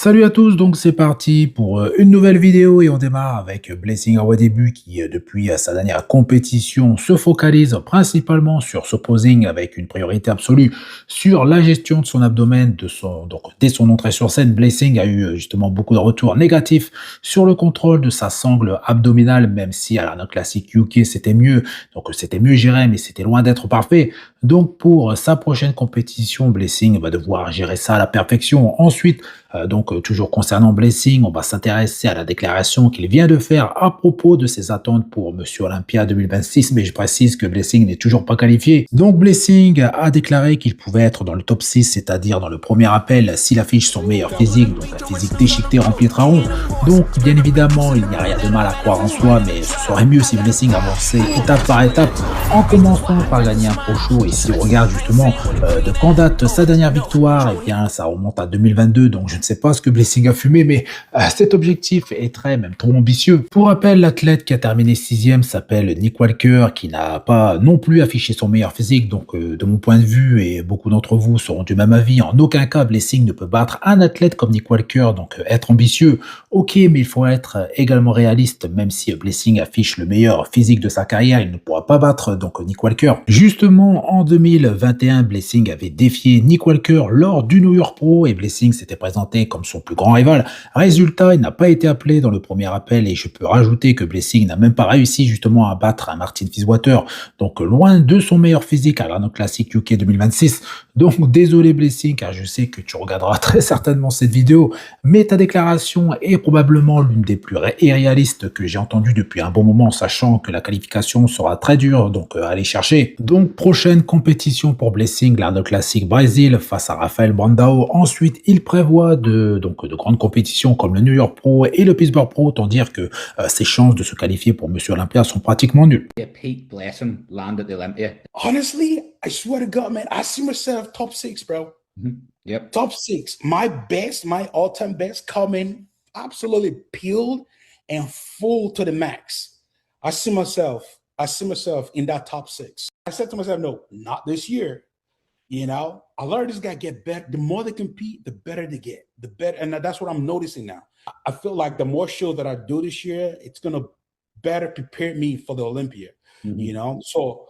Salut à tous, donc c'est parti pour une nouvelle vidéo et on démarre avec Blessing Awadébut qui depuis sa dernière compétition se focalise principalement sur ce posing avec une priorité absolue sur la gestion de son abdomen. Donc dès son entrée sur scène, Blessing a eu justement beaucoup de retours négatifs sur le contrôle de sa sangle abdominale, même si à la classique UK c'était mieux, donc c'était mieux géré mais c'était loin d'être parfait. Donc pour sa prochaine compétition, Blessing va devoir gérer ça à la perfection. Ensuite, toujours concernant Blessing, on va s'intéresser à la déclaration qu'il vient de faire à propos de ses attentes pour Monsieur Olympia 2026, mais je précise que Blessing n'est toujours pas qualifié. Donc Blessing a déclaré qu'il pouvait être dans le top 6, c'est-à-dire dans le premier appel, s'il affiche son meilleur physique, donc un physique déchiqueté rempli de traron. Donc bien évidemment, il n'y a rien de mal à croire en soi, mais ce serait mieux si Blessing avançait étape par étape, en commençant par gagner un pro show. Et si on regarde justement de quand date sa dernière victoire, eh bien ça remonte à 2022, donc je ne sais pas ce que Blessing a fumé, mais cet objectif est même trop ambitieux. Pour rappel, l'athlète qui a terminé 6e s'appelle Nick Walker, qui n'a pas non plus affiché son meilleur physique, donc de mon point de vue, et beaucoup d'entre vous seront du même avis, en aucun cas Blessing ne peut battre un athlète comme Nick Walker, donc être ambitieux, ok, mais il faut être également réaliste, même si Blessing affiche le meilleur physique de sa carrière, il ne pourra pas battre donc Nick Walker. Justement, en 2021, Blessing avait défié Nick Walker lors du New York Pro, et Blessing s'était présenté comme son plus grand rival. Résultat, il n'a pas été appelé dans le premier appel, et je peux rajouter que Blessing n'a même pas réussi justement à battre un Martin Fitzwater, donc loin de son meilleur physique à l'Arnold Classic UK 2026. Donc désolé Blessing, car je sais que tu regarderas très certainement cette vidéo, mais ta déclaration est probablement l'une des plus irréalistes que j'ai entendues depuis un bon moment, sachant que la qualification sera très dure donc à aller chercher. Donc prochaine compétition pour Blessing, l'Arnold Classic Brésil face à Rafael Brandao. Ensuite, il prévoit de grandes compétitions comme le New York Pro et le Pittsburgh Pro, autant dire que ses chances de se qualifier pour Monsieur Olympia sont pratiquement nulles. Pete Blessing land at the Olympia. Honestly, I swear to God, man, I see myself top 6, bro. Yep. Top 6. My best, my all-time best coming absolutely peeled and full to the max. I see myself in that top 6. I said to myself, no, not this year. You know, I learned this guy get better. The more they compete, the better they get. The better, and that's what I'm noticing now. I feel like the more shows that I do this year, it's gonna better prepare me for the Olympia. You know, so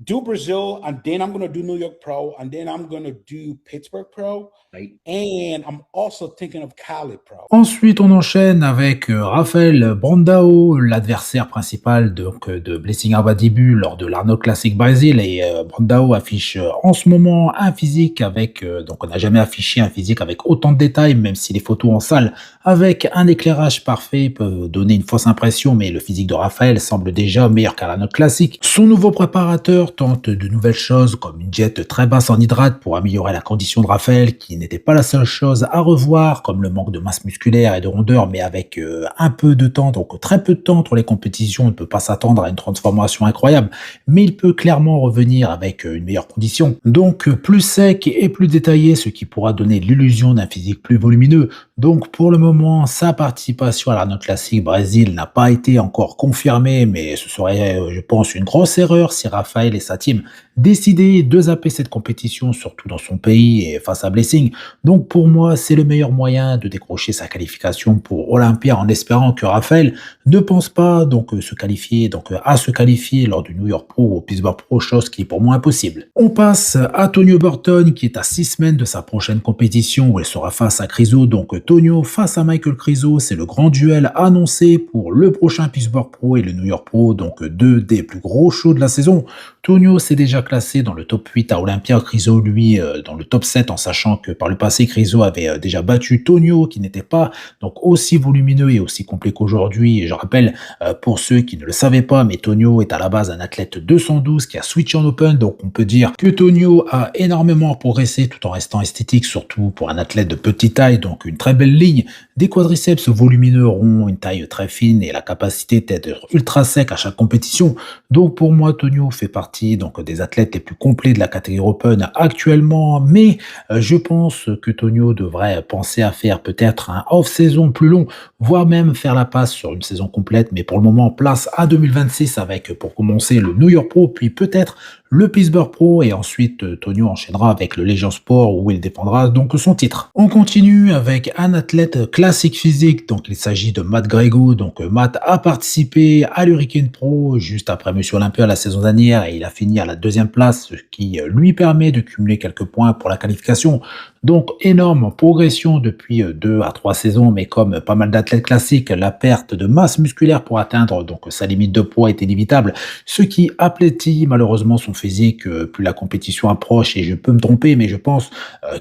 do Brazil, and then I'm gonna do New York Pro, and then I'm gonna do Pittsburgh Pro, Right. and I'm also thinking of Cali Pro. Ensuite, on enchaîne avec Rafael Brandao, l'adversaire principal de Blessing Awadébut lors de l'Arnold Classic Brésil. Et Brandao affiche en ce moment un physique avec, donc on n'a jamais affiché un physique avec autant de détails, même si les photos en salle avec un éclairage parfait peuvent donner une fausse impression, mais le physique de Rafael semble déjà meilleur qu'à l'Arnold Classic. Son nouveau préparateur tente de nouvelles choses comme une diète très basse en hydrates pour améliorer la condition de Rafael, qui n'était pas la seule chose à revoir, comme le manque de masse musculaire et de rondeur, mais avec un peu de temps, donc très peu de temps entre les compétitions, on ne peut pas s'attendre à une transformation incroyable, mais il peut clairement revenir avec une meilleure condition. Donc plus sec et plus détaillé, ce qui pourra donner l'illusion d'un physique plus volumineux. Donc pour le moment, sa participation à l'Arnold Classic Brésil n'a pas été encore confirmée, mais ce serait, je pense, une grosse erreur si Rafael et sa team décidaient de zapper cette compétition, surtout dans son pays et face à Blessing. Donc pour moi, c'est le meilleur moyen de décrocher sa qualification pour Olympia, en espérant que Rafael ne pense pas à se qualifier lors du New York Pro ou Pittsburgh Pro, chose qui est pour moi impossible. On passe à Tonio Burton, qui est à 6 semaines de sa prochaine compétition où elle sera face à Krizo. Donc Tonio face à Michael Krizo, c'est le grand duel annoncé pour le prochain Pittsburgh Pro et le New York Pro, donc deux des plus gros shows de la saison. Tonio s'est déjà classé dans le top 8 à Olympia, Krizo lui dans le top 7, en sachant que par le passé Krizo avait déjà battu Tonio, qui n'était pas donc aussi volumineux et aussi complet qu'aujourd'hui. Et je rappelle pour ceux qui ne le savaient pas, mais Tonio est à la base un athlète 212 qui a switché en open, donc on peut dire que Tonio a énormément progressé tout en restant esthétique, surtout pour un athlète de petite taille, donc une très belle ligne, des quadriceps volumineux ronds, une taille très fine et la capacité d'être ultra sec à chaque compétition. Donc pour moi, Tonio fait partie donc des athlètes les plus complets de la catégorie Open actuellement, mais je pense que Tonio devrait penser à faire peut-être un off-saison plus long, voire même faire la passe sur une saison complète, mais pour le moment, place à 2026 avec pour commencer le New York Pro, puis peut-être le Pittsburgh Pro et ensuite Tonio enchaînera avec le Legion Sport où il défendra donc son titre. On continue avec un athlète classique physique, donc il s'agit de Matt Grego. Donc Matt a participé à l'Hurricane Pro juste après Monsieur Olympia la saison dernière et il a fini à la deuxième place, ce qui lui permet de cumuler quelques points pour la qualification. Donc énorme progression depuis 2 à 3 saisons, mais comme pas mal d'athlètes classiques, la perte de masse musculaire pour atteindre donc sa limite de poids est inévitable, ce qui aplatit malheureusement son physique plus la compétition approche et je peux me tromper, mais je pense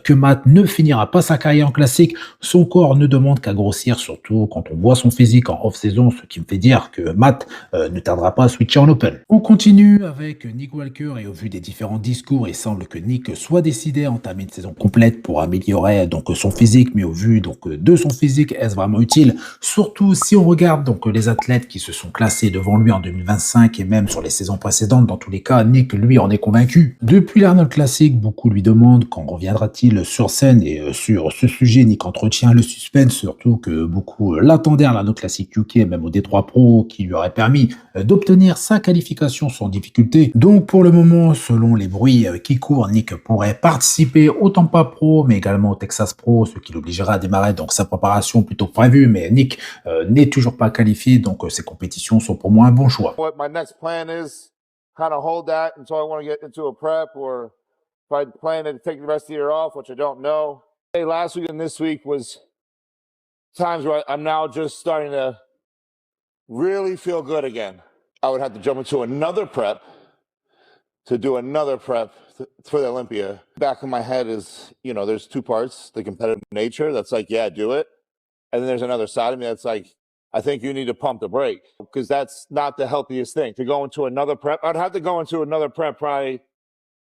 que Matt ne finira pas sa carrière en classique. Son corps ne demande qu'à grossir, surtout quand on voit son physique en off-saison, ce qui me fait dire que Matt ne tardera pas à switcher en Open. On continue avec Nick Walker et au vu des différents discours, il semble que Nick soit décidé à entamer une saison complète pour améliorer donc son physique, mais au vu donc de son physique, est-ce vraiment utile? Surtout si on regarde donc les athlètes qui se sont classés devant lui en 2025 et même sur les saisons précédentes, dans tous les cas, Nick lui en est convaincu. Depuis l'Arnold Classic, beaucoup lui demandent quand reviendra-t-il sur scène et sur ce sujet, Nick entretient le suspense, surtout que beaucoup l'attendaient à l'Arnold Classic UK, même au D3 Pro, qui lui aurait permis d'obtenir sa qualification sans difficulté. Donc pour le moment, selon les bruits qui courent, Nick pourrait participer au Tampa Pro, mais également au Texas Pro, ce qui l'obligera à démarrer donc sa préparation plutôt que prévu. Mais Nick n'est toujours pas qualifié, donc ces compétitions sont pour moi un bon choix. What my next plan is, kind of hold that until I want to get into a prep, or if I plan to take the rest of the year off, which I don't know. Hey, last week and this week was times where I'm now just starting to really feel good again. I would have to jump into another prep to do another prep for the Olympia. Back in my head is, you know, there's two parts, the competitive nature that's like, yeah, do it. And then there's another side of me that's like, I think you need to pump the brake because that's not the healthiest thing. To go into another prep, I'd have to go into another prep probably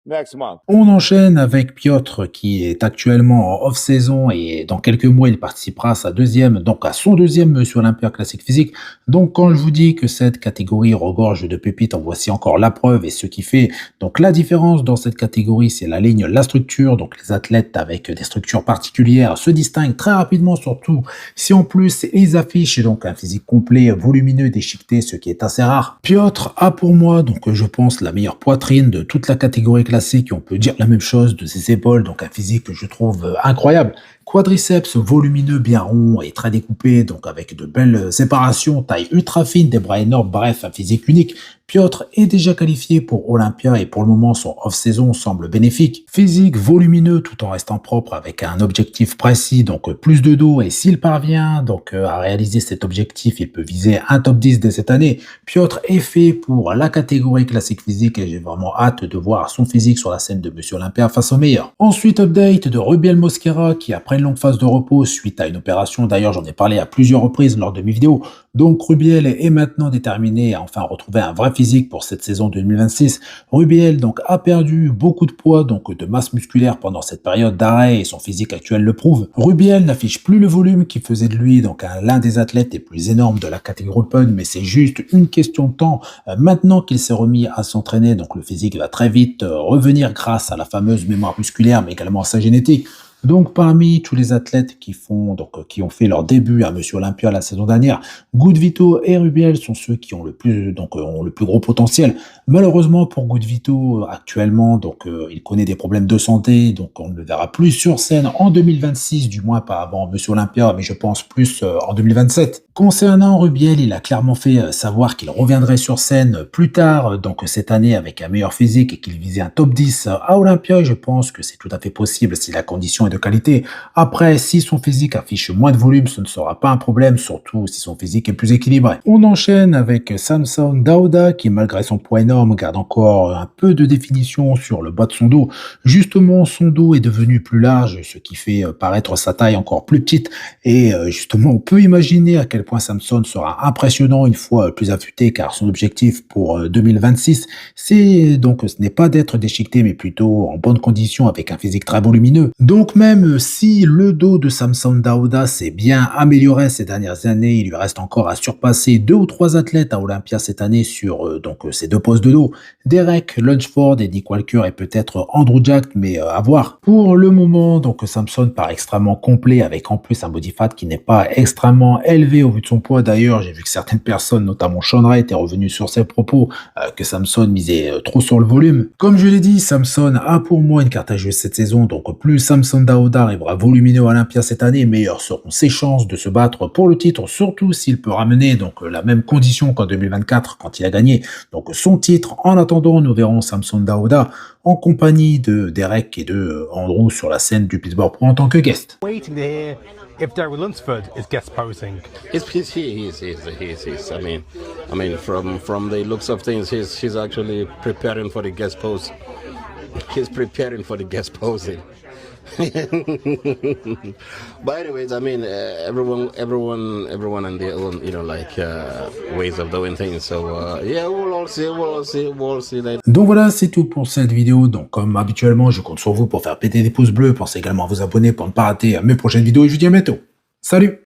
next month. On enchaîne avec Piotr qui est actuellement en off-saison et dans quelques mois il participera à sa deuxième, donc à son deuxième Monsieur Olympia classique physique. Donc quand je vous dis que cette catégorie regorge de pépites, en voici encore la preuve et ce qui fait donc la différence dans cette catégorie, c'est la ligne, la structure. Donc les athlètes avec des structures particulières se distinguent très rapidement, surtout si en plus ils affichent donc un physique complet, volumineux, déchiqueté, ce qui est assez rare. Piotr a pour moi donc je pense la meilleure poitrine de toute la catégorie classique, on peut dire la même chose de ses épaules, donc un physique que je trouve incroyable. Quadriceps volumineux, bien rond et très découpé, donc avec de belles séparations, taille ultra fine, des bras énormes, bref, un physique unique. Piotr est déjà qualifié pour Olympia et pour le moment son off-saison semble bénéfique. Physique volumineux tout en restant propre avec un objectif précis, donc plus de dos, et s'il parvient donc à réaliser cet objectif, il peut viser un top 10 dès cette année. Piotr est fait pour la catégorie classique physique et j'ai vraiment hâte de voir son physique sur la scène de Monsieur Olympia face aux meilleurs. Ensuite, update de Rubiel Mosquera qui après une longue phase de repos suite à une opération, d'ailleurs j'en ai parlé à plusieurs reprises lors de mes vidéos. Donc Rubiel est maintenant déterminé à enfin retrouver un vrai physique pour cette saison 2026. Rubiel donc a perdu beaucoup de poids, donc de masse musculaire pendant cette période d'arrêt et son physique actuel le prouve. Rubiel n'affiche plus le volume qui faisait de lui donc l'un des athlètes les plus énormes de la catégorie Open, mais c'est juste une question de temps. Maintenant qu'il s'est remis à s'entraîner, donc le physique va très vite revenir grâce à la fameuse mémoire musculaire, mais également à sa génétique. Donc parmi tous les athlètes qui ont fait leur début à Monsieur Olympia la saison dernière, Goodvito et Rubiel sont ceux qui ont le plus gros potentiel. Malheureusement pour Goodvito actuellement il connaît des problèmes de santé, donc on ne le verra plus sur scène en 2026, du moins pas avant Monsieur Olympia, mais je pense plus en 2027. Concernant Rubiel, il a clairement fait savoir qu'il reviendrait sur scène plus tard, donc cette année avec un meilleur physique et qu'il visait un top 10 à Olympia, et je pense que c'est tout à fait possible si la condition est de qualité. Après, si son physique affiche moins de volume, ce ne sera pas un problème, surtout si son physique est plus équilibré. On enchaîne avec Samson Dauda qui, malgré son poids énorme, garde encore un peu de définition sur le bas de son dos. Justement, son dos est devenu plus large, ce qui fait paraître sa taille encore plus petite, et justement, on peut imaginer à quel point Samson sera impressionnant une fois plus affûté, car son objectif pour 2026, c'est donc ce n'est pas d'être déchiqueté, mais plutôt en bonne condition avec un physique très volumineux. Donc même si le dos de Samson Dauda s'est bien amélioré ces dernières années, il lui reste encore à surpasser 2 ou 3 athlètes à Olympia cette année sur ces 2 postes de dos. Derek Lunsford et Nick Walker et peut-être Andrew Jack, mais à voir. Pour le moment, donc Samson paraît extrêmement complet avec en plus un body fat qui n'est pas extrêmement élevé au vu de son poids. D'ailleurs, j'ai vu que certaines personnes, notamment Sean Wright, étaient revenus sur ses propos que Samson misait trop sur le volume. Comme je l'ai dit, Samson a pour moi une carte à jouer cette saison, donc plus Samson Dauda arrivera volumineux à Olympia cette année, meilleures seront ses chances de se battre pour le titre, surtout s'il peut ramener donc la même condition qu'en 2024 quand il a gagné donc son titre. En attendant, nous verrons Samson Dauda en compagnie de Derek et de Andrew sur la scène du Pittsburgh Pro en tant que guest. Waiting to hear if Derek Lunsford is guest posing. I mean, from the looks of things, he's actually preparing for the guest post. He's preparing for the guest posing. But anyways, I mean, everyone and their own, ways of doing things. So yeah, we'll see that. Donc voilà, c'est tout pour cette vidéo. Donc comme habituellement, je compte sur vous pour faire péter des pouces bleus. Pensez également à vous abonner pour ne pas rater mes prochaines vidéos et je vous dis à bientôt. Salut!